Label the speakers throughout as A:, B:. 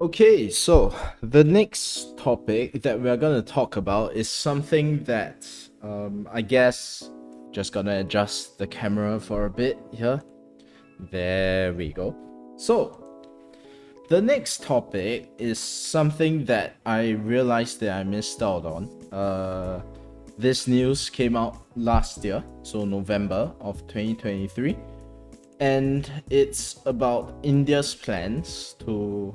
A: Okay, so the next topic that we're gonna talk about is something that I guess just gonna adjust the camera for a bit here. There we go. So the next topic is something that I realized that I missed out on. This news came out last year, so November of 2023, and it's about India's plans to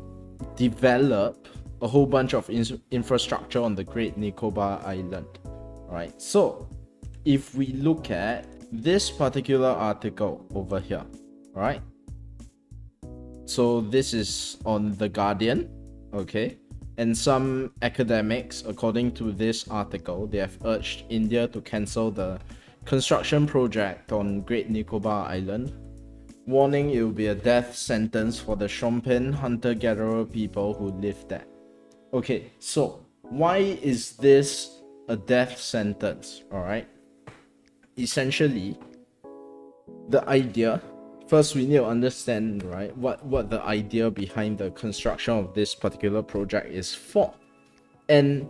A: develop a whole bunch of infrastructure on the Great Nicobar Island. Right. So, if we look at this particular article over here, right? So this is on The Guardian, okay? And some academics, according to this article, they have urged India to cancel the construction project on Great Nicobar Island, warning it will be a death sentence for the Shompen hunter-gatherer people who live there. Okay, so why is this a death sentence? All right. Essentially, the idea. First, we need to understand, right, what the idea behind the construction of this particular project is for. And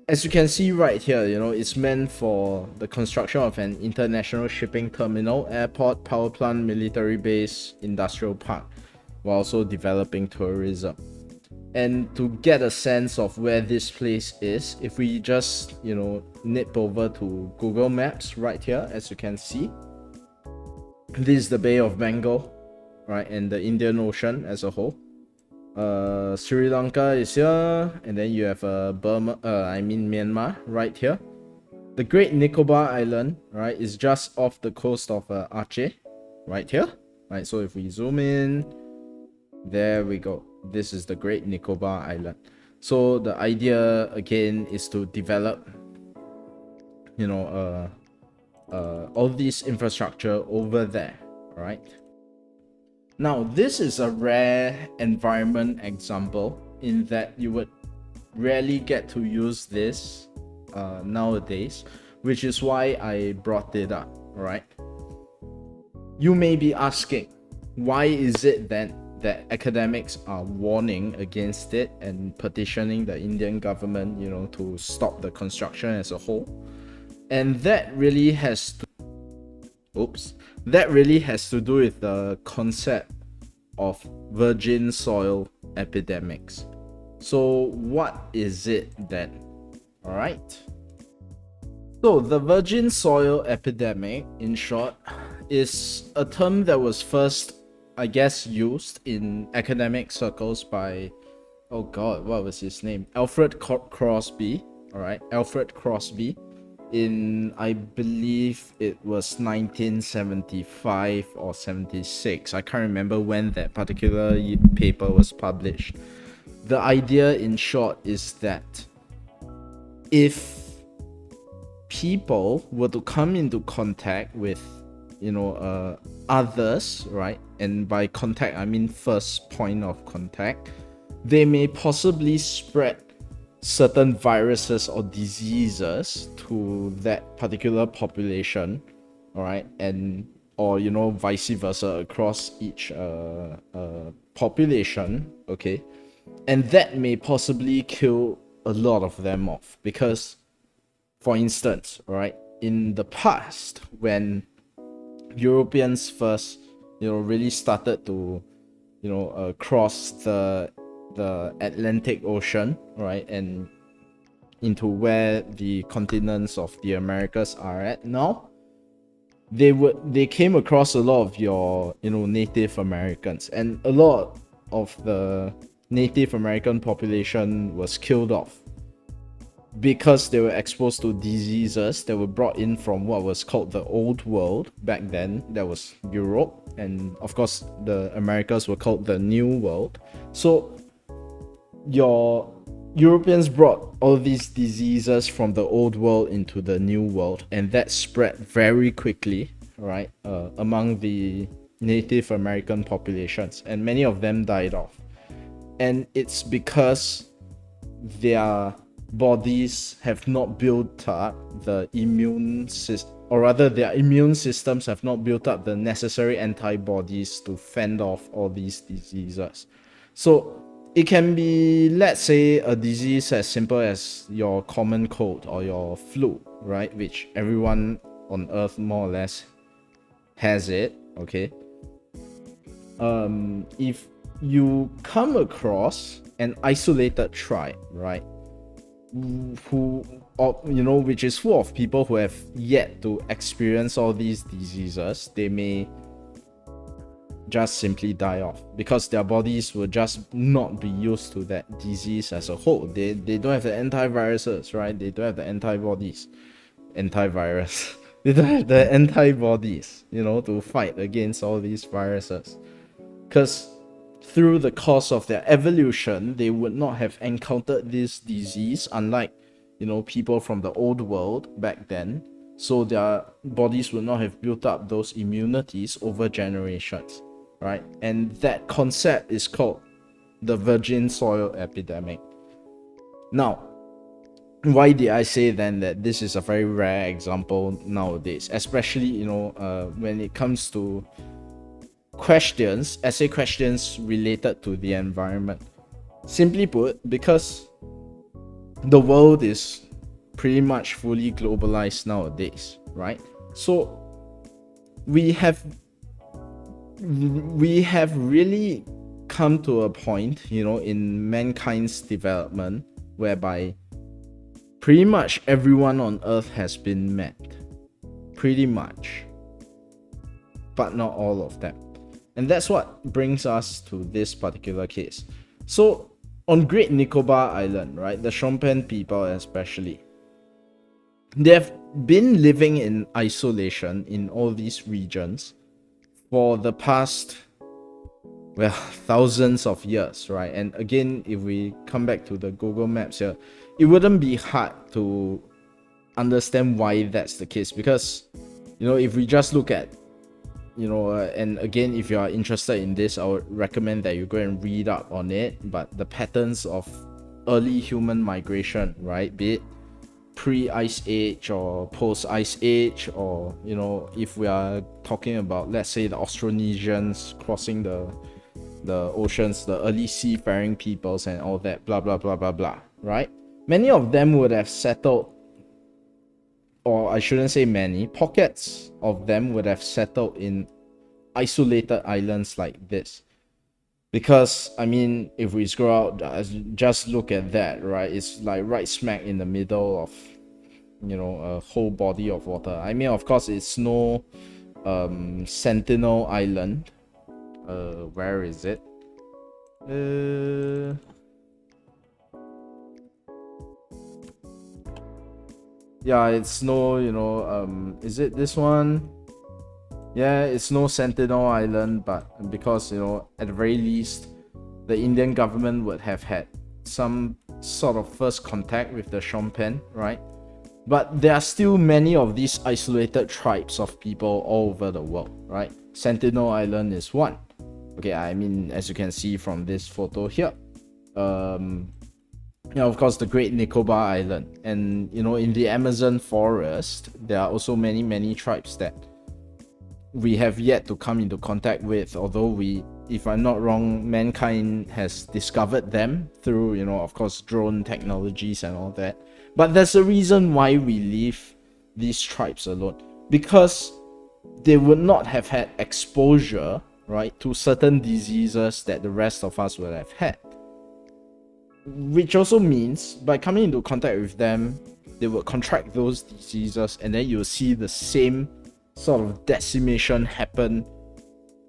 A: as you can see right here, it's meant for the construction of an international shipping terminal, airport, power plant, military base, industrial park, while also developing tourism. And to get a sense of where this place is, if we just, nip over to Google Maps right here, as you can see, this is the Bay of Bengal, right, and the Indian Ocean as a whole. Sri Lanka is here, and then you have Myanmar right here. The Great Nicobar Island, right, is just off the coast of Aceh, right here. Right, so if we zoom in, there we go. This is the Great Nicobar Island. So the idea again is to develop, all this infrastructure over there, right? Now, this is a rare environment example in that you would rarely get to use this nowadays, which is why I brought it up, right? You may be asking, why is it then that academics are warning against it and petitioning the Indian government, to stop the construction as a whole? And that really has to do with the concept of virgin soil epidemics. So what is it then? All right. So the virgin soil epidemic, in short, is a term that was first, I guess, used in academic circles by, oh god, what was his name? Alfred Crosby. All right, Alfred Crosby, in, I believe it was 1975 or 76. I can't remember when that particular paper was published. The idea, in short, is that if people were to come into contact with, others, right? And by contact, I mean first point of contact, they may possibly spread certain viruses or diseases to that particular population, all right, and or vice versa across each population, okay, and that may possibly kill a lot of them off. Because, for instance, right, in the past, when Europeans first really started to cross the Atlantic Ocean, right, and into where the continents of the Americas are at now, they came across a lot of your Native Americans, and a lot of the Native American population was killed off because they were exposed to diseases that were brought in from what was called the Old World back then. That was Europe, and of course the Americas were called the New World. So your Europeans brought all these diseases from the Old World into the New World, and that spread very quickly, right, among the Native American populations, and many of them died off. And it's because their bodies have not built up the immune system, or rather their immune systems have not built up the necessary antibodies to fend off all these diseases. So it can be, let's say, a disease as simple as your common cold or your flu, right? Which everyone on Earth more or less has it, okay? If you come across an isolated tribe, right? Who, or which is full of people who have yet to experience all these diseases, they may just simply die off because their bodies will just not be used to that disease as a whole. They don't have the antiviruses, right? They don't have the antibodies, antivirus. They don't have the antibodies, to fight against all these viruses. Because through the course of their evolution, they would not have encountered this disease, unlike, people from the old world back then. So their bodies would not have built up those immunities over generations, right? And that concept is called the virgin soil epidemic. Now, why did I say then that this is a very rare example nowadays, especially, when it comes to essay questions related to the environment? Simply put, because the world is pretty much fully globalized nowadays, right? So we have really come to a point, in mankind's development whereby pretty much everyone on Earth has been met. Pretty much. But not all of them. And that's what brings us to this particular case. So, on Great Nicobar Island, right, the Shompen people especially, they have been living in isolation in all these regions for the past, thousands of years, right? And again, if we come back to the Google Maps here, it wouldn't be hard to understand why that's the case, because, if we just look at, and again, if you are interested in this, I would recommend that you go and read up on it. But the patterns of early human migration, right, be it pre-ice age or post-ice age, or if we are talking about, let's say, the Austronesians crossing the oceans, the early seafaring peoples and all that, blah blah blah blah blah, right? Many of them would have settled, or I shouldn't say many, pockets of them would have settled in isolated islands like this. Because, I mean, if we scroll out, just look at that, right? It's like right smack in the middle of, a whole body of water. I mean, of course, it's no Sentinel Island. Where is it? Yeah, it's no, is it this one? Yeah, it's no Sentinel Island, but because, at the very least, the Indian government would have had some sort of first contact with the Shompen, right? But there are still many of these isolated tribes of people all over the world, right? Sentinel Island is one. Okay, I mean, as you can see from this photo here. Of course, the Great Nicobar Island. And, in the Amazon forest, there are also many, many tribes that we have yet to come into contact with, although if I'm not wrong, mankind has discovered them through, of course, drone technologies and all that. But there's a reason why we leave these tribes alone, because they would not have had exposure, right, to certain diseases that the rest of us would have had. Which also means, by coming into contact with them, they would contract those diseases, and then you'll see the same sort of decimation happen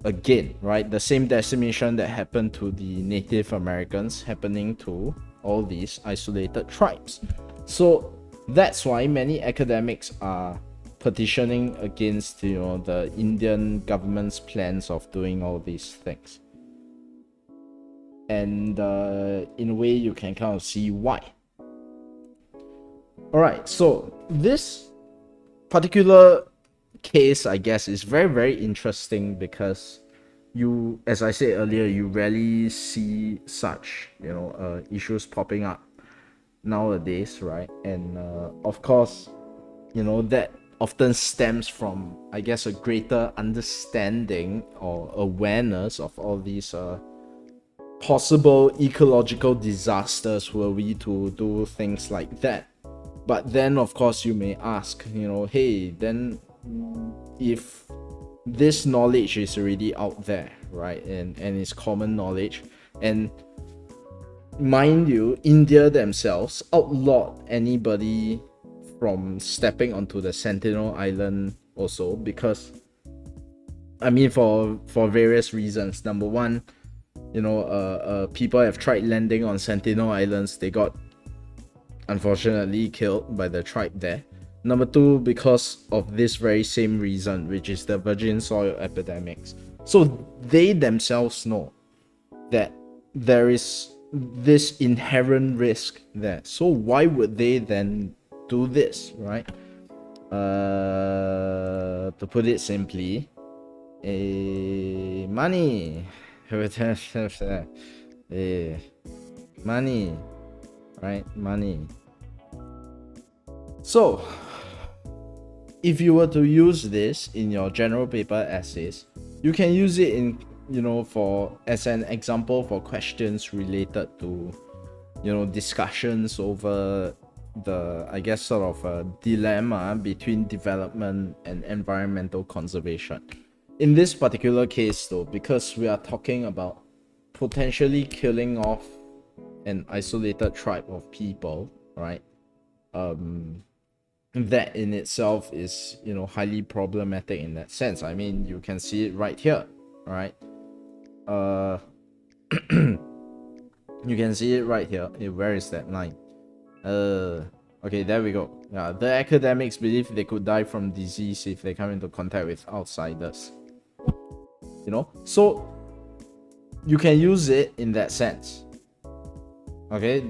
A: again, right? The same decimation that happened to the Native Americans happening to all these isolated tribes. So that's why many academics are petitioning against, the Indian government's plans of doing all these things. And in a way, you can kind of see why. Alright, so this particular case, I guess, is very, very interesting because you, as I said earlier, you rarely see such, issues popping up nowadays, right? And of course, that often stems from, I guess, a greater understanding or awareness of all these possible ecological disasters were we to do things like that. But then, of course, you may ask, hey, then if this knowledge is already out there, right, and it's common knowledge, and mind you, India themselves outlawed anybody from stepping onto the Sentinel Island also, because for various reasons. Number one, people have tried landing on Sentinel Islands. They got unfortunately killed by the tribe there. Number two, because of this very same reason, which is the virgin soil epidemics. So they themselves know that there is this inherent risk there. So why would they then do this, right? To put it simply, money. Money, right? Money. So, if you were to use this in your general paper essays, you can use it in, for as an example for questions related to, discussions over the, I guess, sort of a dilemma between development and environmental conservation. In this particular case, though, because we are talking about potentially killing off an isolated tribe of people, right? That in itself is, highly problematic in that sense. I mean, you can see it right here, right? You can see it right here. Where is that line? Okay, there we go. Yeah, the academics believe they could die from disease if they come into contact with outsiders. So you can use it in that sense. Okay,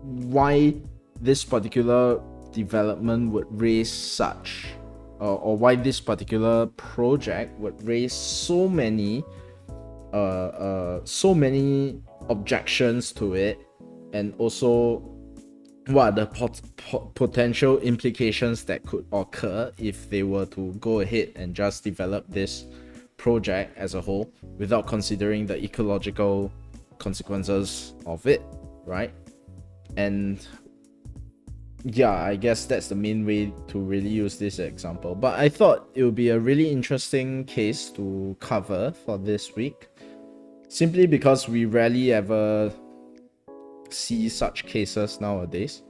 A: why this particular development would raise such, or why this particular project would raise so many objections to it, and also what are the potential implications that could occur if they were to go ahead and just develop this project as a whole without considering the ecological consequences of it, right? And yeah, I guess that's the main way to really use this example. But I thought it would be a really interesting case to cover for this week, simply because we rarely ever see such cases nowadays.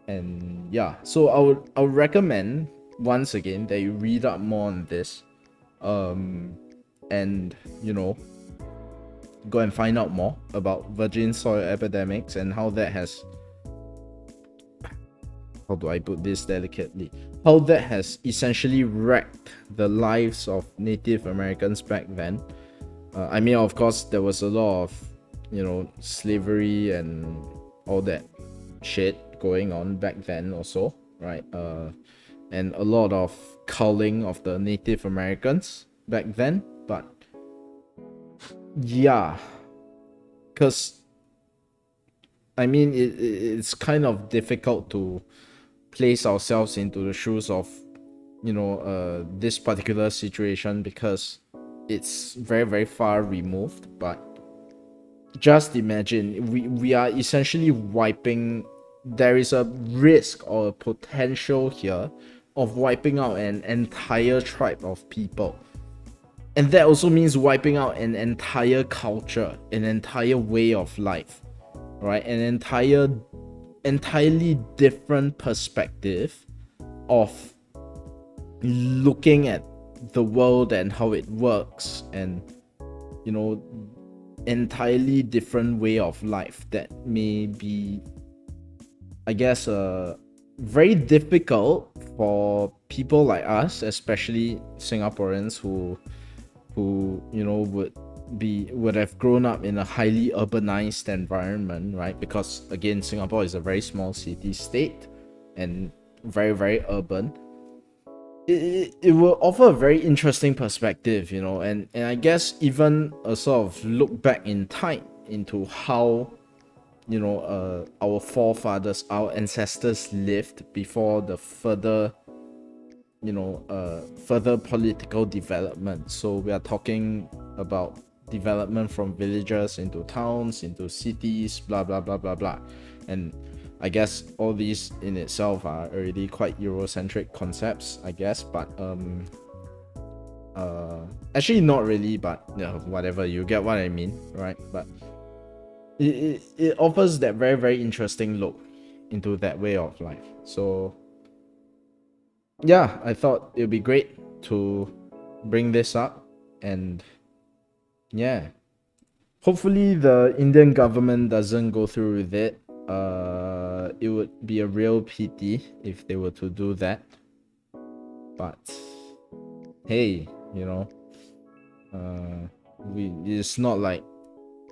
A: And yeah, so I would recommend once again that you read up more on this, and go and find out more about virgin soil epidemics and how that has, how do I put this delicately, how that has essentially wrecked the lives of Native Americans back then. Of course, there was a lot of, slavery and all that shit going on back then also, right? And a lot of culling of the Native Americans back then. But yeah, because it's kind of difficult to place ourselves into the shoes of, this particular situation, because it's very, very far removed. But just imagine, we are essentially wiping, there is a risk or a potential here of wiping out an entire tribe of people. And that also means wiping out an entire culture, an entire way of life, right? An entirely different perspective of looking at the world and how it works, and entirely different way of life that may be, I guess, very difficult for people like us, especially Singaporeans who would have grown up in a highly urbanized environment, right? Because again, Singapore is a very small city state and very, very urban. It will offer a very interesting perspective, and I guess even a sort of look back in time into how our forefathers, our ancestors lived before the further political development. So we are talking about development from villages into towns, into cities, blah blah blah blah blah. And I guess all these in itself are already quite Eurocentric concepts, I guess, but actually not really, but whatever, you get what I mean, right? But it offers that very, very interesting look into that way of life. So yeah, I thought it would be great to bring this up, and yeah, hopefully the Indian government doesn't go through with it. It would be a real pity if they were to do that, but hey, it's not like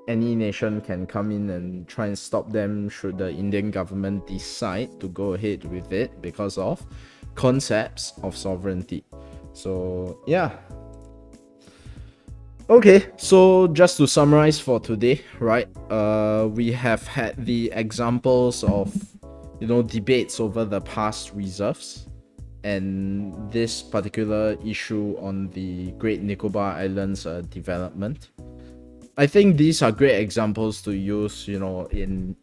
A: any nation can come in and try and stop them should the Indian government decide to go ahead with it because of concepts of sovereignty. So yeah. Okay, so just to summarize for today, right? We have had the examples of, debates over the past reserves, and this particular issue on the Great Nicobar Islands development. I think these are great examples to use, in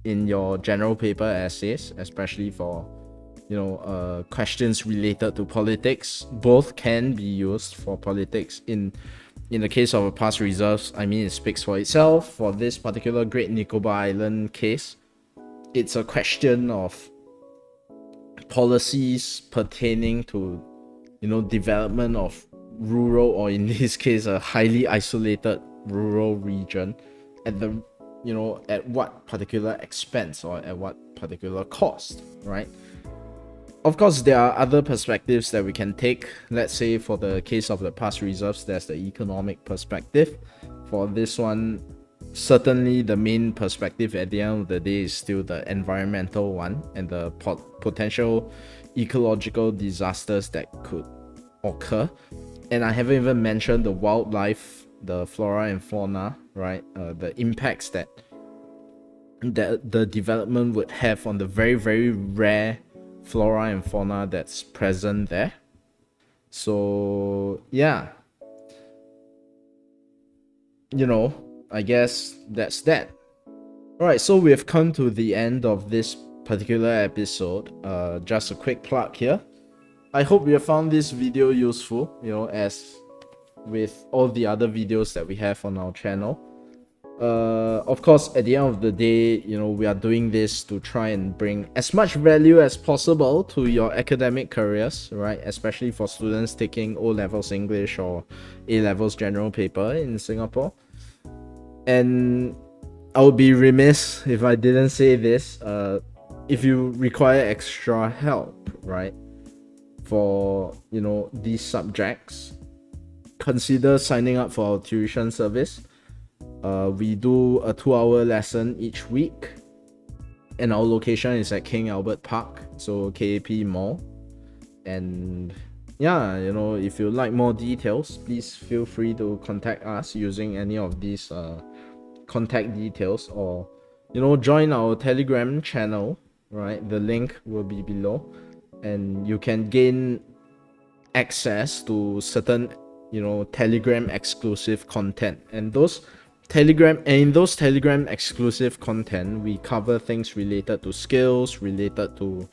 A: your general paper essays, especially for, questions related to politics. Both can be used for politics. In the case of past reserves, I mean, it speaks for itself. For this particular Great Nicobar Island case, it's a question of policies pertaining to, development of rural, or in this case, a highly isolated rural region, at the, at what particular expense or at what particular cost, right? Of course, there are other perspectives that we can take. Let's say for the case of the past reserves, there's the economic perspective. For this one, certainly the main perspective at the end of the day is still the environmental one and the potential ecological disasters that could occur. And I haven't even mentioned the wildlife, the flora and fauna, right? The impacts that the development would have on the very, very rare flora and fauna that's present there. So yeah, I guess that's that. Alright, so we've come to the end of this particular episode. Just a quick plug here. I hope you found this video useful, as with all the other videos that we have on our channel. Of course, at the end of the day, we are doing this to try and bring as much value as possible to your academic careers, right? Especially for students taking O-levels English or A-levels general paper in Singapore. And I would be remiss if I didn't say this. If you require extra help, right, for, these subjects, consider signing up for our tuition service. We do a 2-hour lesson each week, and our location is at King Albert Park, so KAP Mall. And yeah, if you like more details, please feel free to contact us using any of these contact details, or join our Telegram channel, right? The link will be below, and you can gain access to certain Telegram exclusive content. And in those Telegram exclusive content, we cover things related to skills, related to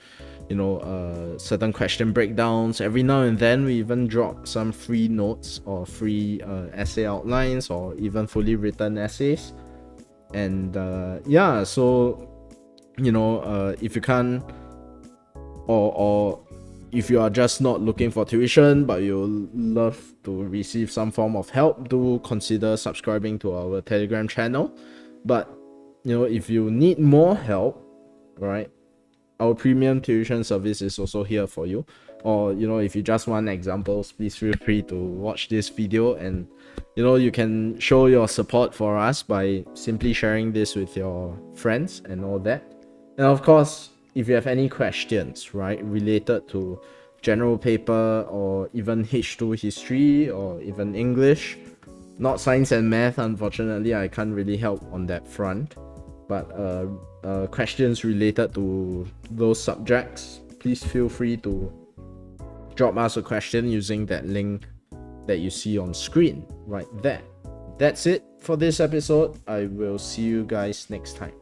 A: certain question breakdowns. Every now and then we even drop some free notes or free essay outlines, or even fully written essays. And yeah, so if you can't, or if you are just not looking for tuition but you love to receive some form of help, do consider subscribing to our Telegram channel. But if you need more help, right, our premium tuition service is also here for you. Or if you just want examples, please feel free to watch this video, and you can show your support for us by simply sharing this with your friends and all that. And of course, if you have any questions, right, related to general paper or even H2 history or even English, not science and math, unfortunately, I can't really help on that front, but questions related to those subjects, please feel free to drop us a question using that link that you see on screen right there. That's it for this episode. I will see you guys next time.